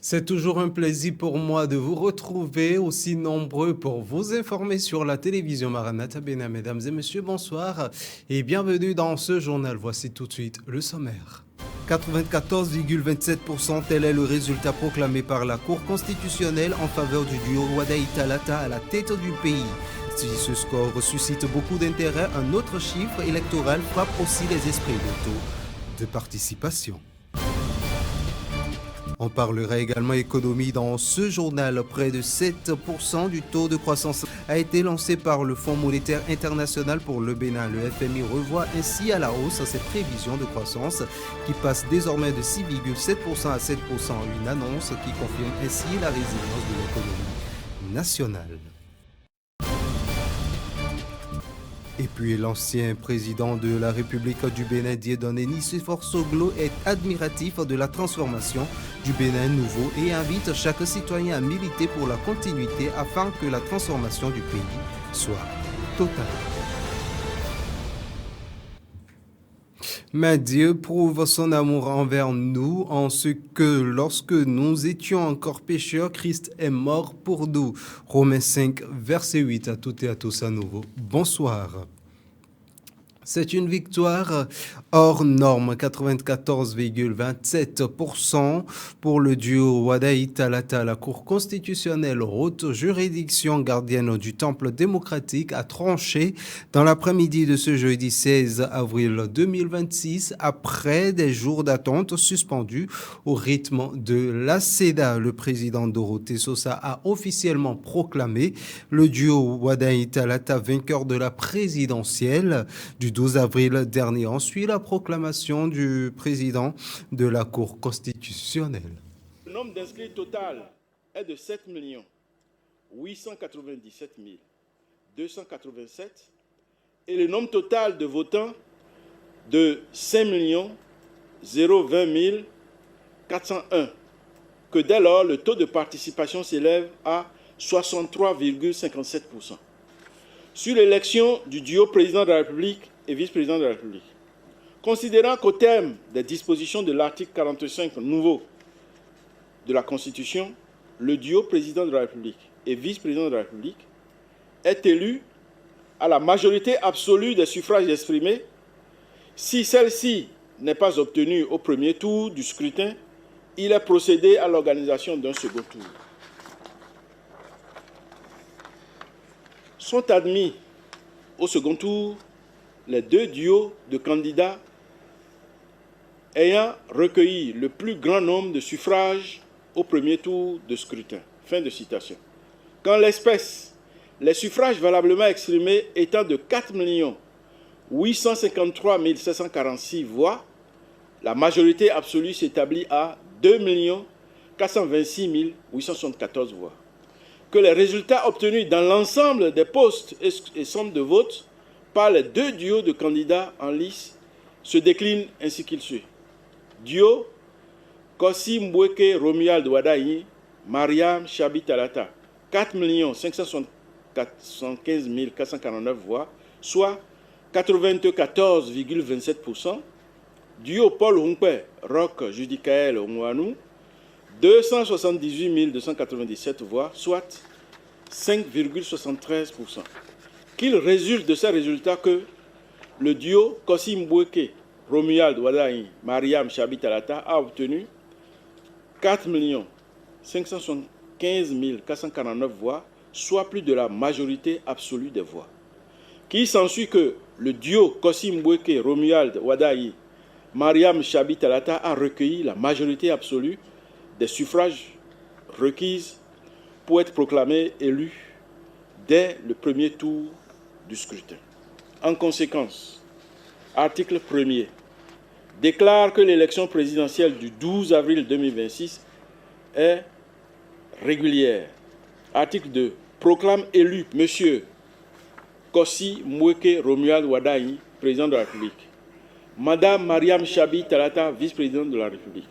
C'est toujours un plaisir pour moi de vous retrouver aussi nombreux pour vous informer sur la télévision Maranatha Bénin. Mesdames et messieurs, bonsoir et bienvenue dans ce journal. Voici tout de suite le sommaire. 94,27%, tel est le résultat proclamé par la Cour constitutionnelle en faveur du duo Wada Italata à la tête du pays. Si ce score suscite beaucoup d'intérêt, un autre chiffre électoral frappe aussi les esprits, le taux de participation. On parlera également économie dans ce journal. Près de 7% du taux de croissance a été lancé par le Fonds monétaire international pour le Bénin. Le FMI revoit ainsi à la hausse ses prévisions de croissance qui passent désormais de 6,7% à 7%. Une annonce qui confirme ainsi la résilience de l'économie nationale. Et puis l'ancien président de la République du Bénin, Dieudonné Nicéphore Soglo, est admiratif de la transformation du Bénin nouveau et invite chaque citoyen à militer pour la continuité afin que la transformation du pays soit totale. Mais Dieu prouve son amour envers nous en ce que lorsque nous étions encore pécheurs, Christ est mort pour nous. Romains 5, verset 8, à toutes et à tous à nouveau. Bonsoir. C'est une victoire hors norme, 94,27% pour le duo Wada Italata. La Cour constitutionnelle, haute juridiction gardienne du temple démocratique, a tranché dans l'après-midi de ce jeudi 16 avril 2026 après des jours d'attente suspendus au rythme de la CEDA. Le président Dorothée Sosa a officiellement proclamé le duo Wada Italata vainqueur de la présidentielle du 12 avril dernier. Ensuite, la proclamation du président de la Cour constitutionnelle. Le nombre d'inscrits total est de 7 897 287 et le nombre total de votants de 5 020 401. Que dès lors, le taux de participation s'élève à 63,57%. Sur l'élection du duo président de la République et vice-président de la République, considérant qu'au terme des dispositions de l'article 45 nouveau de la Constitution, le duo président de la République et vice-président de la République est élu à la majorité absolue des suffrages exprimés. Si celle-ci n'est pas obtenue au premier tour du scrutin, il est procédé à l'organisation d'un second tour. Sont admis au second tour les deux duos de candidats ayant recueilli le plus grand nombre de suffrages au premier tour de scrutin. Fin de citation. Qu'en l'espèce, les suffrages valablement exprimés étant de 4 853 746 voix, la majorité absolue s'établit à 2 426 874 voix. Que les résultats obtenus dans l'ensemble des postes et sommes de vote par les deux duos de candidats en lice se déclinent ainsi qu'il suit. Duo Kossi Mbweke Romuald Wadayi, Mariam Chabi Talata, 4 575 449 voix, soit 94,27%. Duo Paul Hunkwe Roch Judicaël Onwanou, 278 297 voix, soit 5,73%. Qu'il résulte de ces résultats que le duo Kossi Mbweke Romuald Wadayi, Mariam Chabi Talata a obtenu 4 575 449 voix, soit plus de la majorité absolue des voix. Qu'il s'ensuit que le duo Kossi Mbweke Romuald Wadayi, Mariam Chabi Talata a recueilli la majorité absolue des suffrages requis pour être proclamé élu dès le premier tour du scrutin. En conséquence, article 1er déclare que l'élection présidentielle du 12 avril 2026 est régulière. Article 2 proclame élu M. Kossi Mbweke Romuald Wadayi, président de la République. Madame Mariam Chabi Talata, vice-présidente de la République.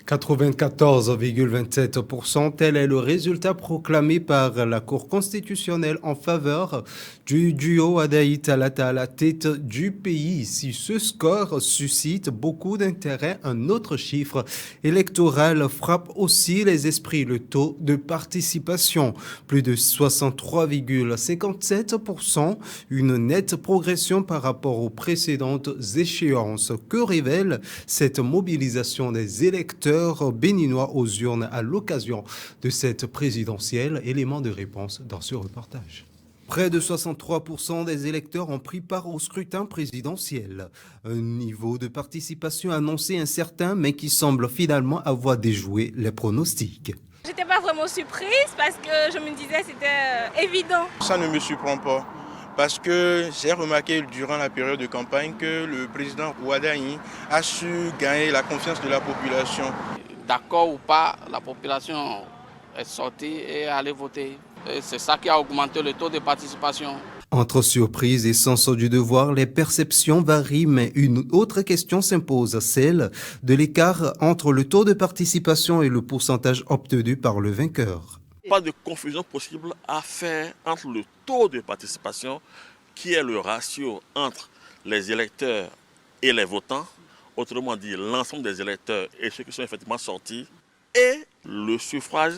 94,27%, tel est le résultat proclamé par la Cour constitutionnelle en faveur du duo Wadaï Talata à la tête du pays. Si ce score suscite beaucoup d'intérêt, un autre chiffre électoral frappe aussi les esprits, le taux de participation. Plus de 63,57%, une nette progression par rapport aux précédentes échéances. Que révèle cette mobilisation des électeurs béninois aux urnes à l'occasion de cette présidentielle? Élément de réponse dans ce reportage. Près de 63% des électeurs ont pris part au scrutin présidentiel. Un niveau de participation annoncé incertain, mais qui semble finalement avoir déjoué les pronostics. J'étais pas vraiment surprise parce que je me disais c'était évident. Ça ne me surprend pas. Parce que j'ai remarqué durant la période de campagne que le président Wadaï a su gagner la confiance de la population. D'accord ou pas, la population est sortie et est allée voter. Et c'est ça qui a augmenté le taux de participation. Entre surprise et sens du devoir, les perceptions varient, mais une autre question s'impose, celle de l'écart entre le taux de participation et le pourcentage obtenu par le vainqueur. Pas de confusion possible à faire entre le taux de participation, qui est le ratio entre les électeurs et les votants, autrement dit l'ensemble des électeurs et ceux qui sont effectivement sortis, et le suffrage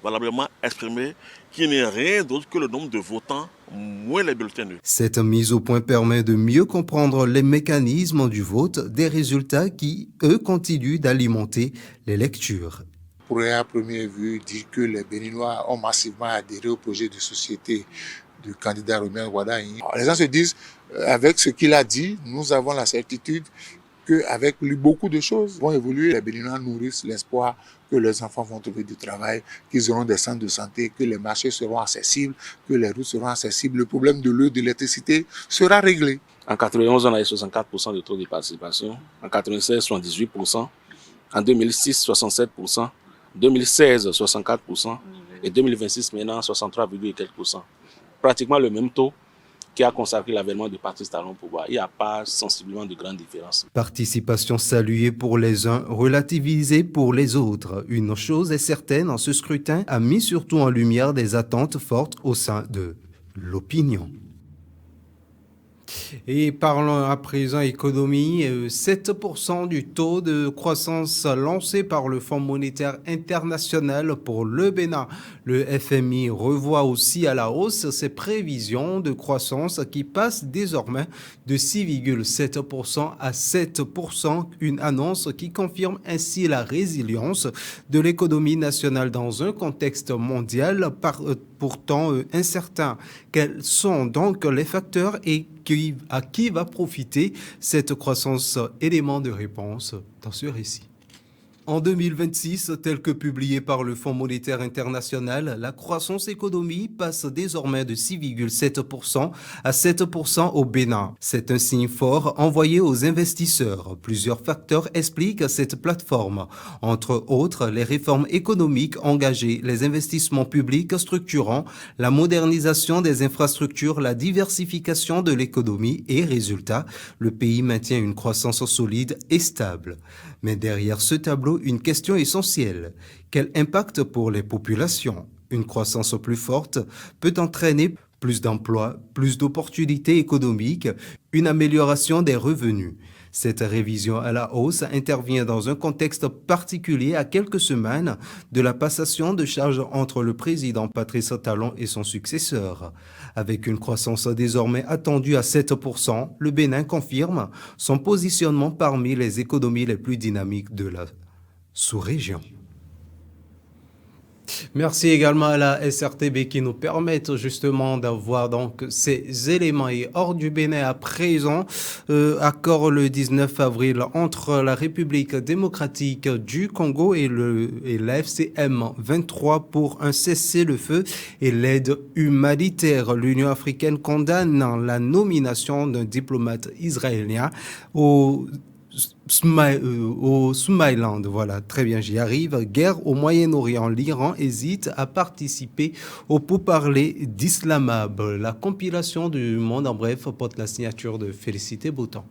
valablement exprimé, qui n'est rien d'autre que le nombre de votants moins les bulletins nuls. Cette mise au point permet de mieux comprendre les mécanismes du vote, des résultats qui, eux, continuent d'alimenter les lectures. On pourrait à première vue dire que les Béninois ont massivement adhéré au projet de société du candidat Romuald Wadaï. Les gens se disent, avec ce qu'il a dit, nous avons la certitude qu'avec lui, beaucoup de choses vont évoluer. Les Béninois nourrissent l'espoir que leurs enfants vont trouver du travail, qu'ils auront des centres de santé, que les marchés seront accessibles, que les routes seront accessibles. Le problème de l'eau, de l'électricité sera réglé. En 91, on a eu 64% de taux de participation. En 96, 78%. En 2006, 67%. 2016, 64%, et 2026, maintenant, 63,quelques%. Pratiquement le même taux qui a consacré l'avènement de Patrice Talon au pouvoir. Il n'y a pas sensiblement de grandes différences. Participation saluée pour les uns, relativisée pour les autres. Une chose est certaine, ce scrutin a mis surtout en lumière des attentes fortes au sein de l'opinion. Et parlons à présent économie, 7% du taux de croissance lancé par le Fonds monétaire international pour le Bénin. Le FMI revoit aussi à la hausse ses prévisions de croissance qui passent désormais de 6,7% à 7%, une annonce qui confirme ainsi la résilience de l'économie nationale dans un contexte mondial pourtant incertain. Quels sont donc les facteurs et à qui va profiter cette croissance? Élément de réponse dans ce récit. En 2026, tel que publié par le Fonds monétaire international, la croissance économique passe désormais de 6,7% à 7% au Bénin. C'est un signe fort envoyé aux investisseurs. Plusieurs facteurs expliquent cette plateforme. Entre autres, les réformes économiques engagées, les investissements publics structurants, la modernisation des infrastructures, la diversification de l'économie et, résultat, le pays maintient une croissance solide et stable. Mais derrière ce tableau, une question essentielle. Quel impact pour les populations? Une croissance plus forte peut entraîner plus d'emplois, plus d'opportunités économiques, une amélioration des revenus. Cette révision à la hausse intervient dans un contexte particulier à quelques semaines de la passation de charges entre le président Patrice Talon et son successeur. Avec une croissance désormais attendue à 7%, le Bénin confirme son positionnement parmi les économies les plus dynamiques de la sous-région. Merci également à la SRTB qui nous permettent justement d'avoir donc ces éléments. Et hors du Bénin à présent, accord le 19 avril entre la République démocratique du Congo et la FCM 23 pour un cessez-le-feu et l'aide humanitaire. L'Union africaine condamne la nomination d'un diplomate israélien au Somaliland, voilà, très bien, j'y arrive. Guerre au Moyen-Orient, l'Iran hésite à participer au pourparlers d'Islamabad. La compilation du Monde en bref porte la signature de Félicité Boutan.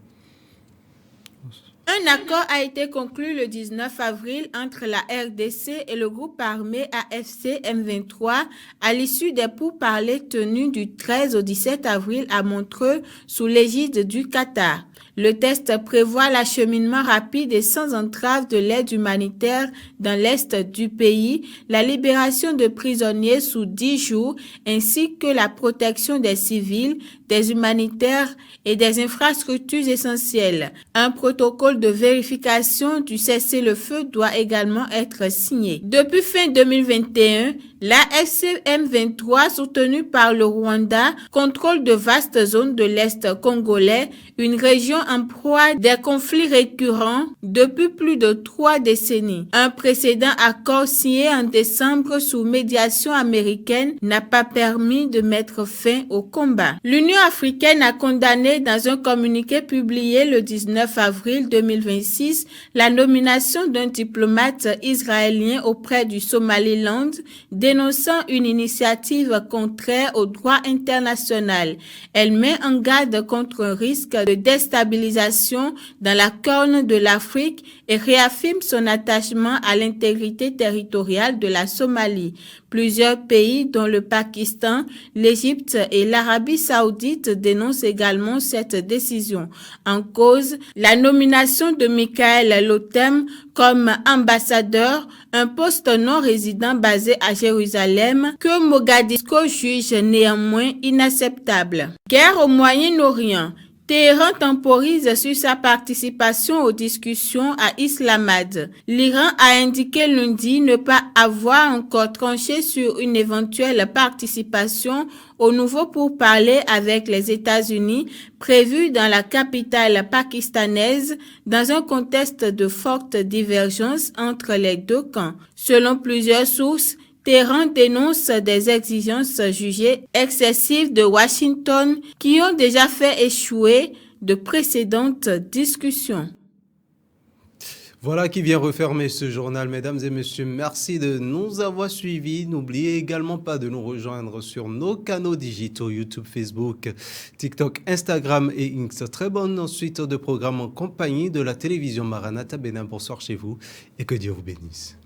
Un accord a été conclu le 19 avril entre la RDC et le groupe armé AFC M23 à l'issue des pourparlers tenus du 13 au 17 avril à Montreux sous l'égide du Qatar. Le texte prévoit l'acheminement rapide et sans entrave de l'aide humanitaire dans l'est du pays, la libération de prisonniers sous 10 jours, ainsi que la protection des civils, des humanitaires et des infrastructures essentielles. Un protocole de vérification du cessez-le-feu doit également être signé. Depuis fin 2021, la FCM23, soutenue par le Rwanda, contrôle de vastes zones de l'Est congolais, une région en proie des conflits récurrents depuis plus de 3 décennies. Un précédent accord signé en décembre sous médiation américaine n'a pas permis de mettre fin au combat. L'Union africaine a condamné dans un communiqué publié le 19 avril 2026 la nomination d'un diplomate israélien auprès du Somaliland, dénonçant une initiative contraire au droit international. Elle met en garde contre un risque de déstabilisation dans la corne de l'Afrique et réaffirme son attachement à l'intégrité territoriale de la Somalie. Plusieurs pays, dont le Pakistan, l'Égypte et l'Arabie saoudite, dénoncent également cette décision. En cause, la nomination de Michael Lotem comme ambassadeur, un poste non résident basé à Jérusalem, que Mogadiscio juge néanmoins inacceptable. Guerre au Moyen-Orient. Téhéran temporise sur sa participation aux discussions à Islamabad. L'Iran a indiqué lundi ne pas avoir encore tranché sur une éventuelle participation au nouveau pourparlers avec les États-Unis prévu dans la capitale pakistanaise dans un contexte de forte divergence entre les deux camps. Selon plusieurs sources, Téhéran dénonce des exigences jugées excessives de Washington qui ont déjà fait échouer de précédentes discussions. Voilà qui vient refermer ce journal, mesdames et messieurs. Merci de nous avoir suivis. N'oubliez également pas de nous rejoindre sur nos canaux digitaux YouTube, Facebook, TikTok, Instagram et X. Très bonne suite de programmes en compagnie de la télévision Maranatha Bénin. Bonsoir chez vous et que Dieu vous bénisse.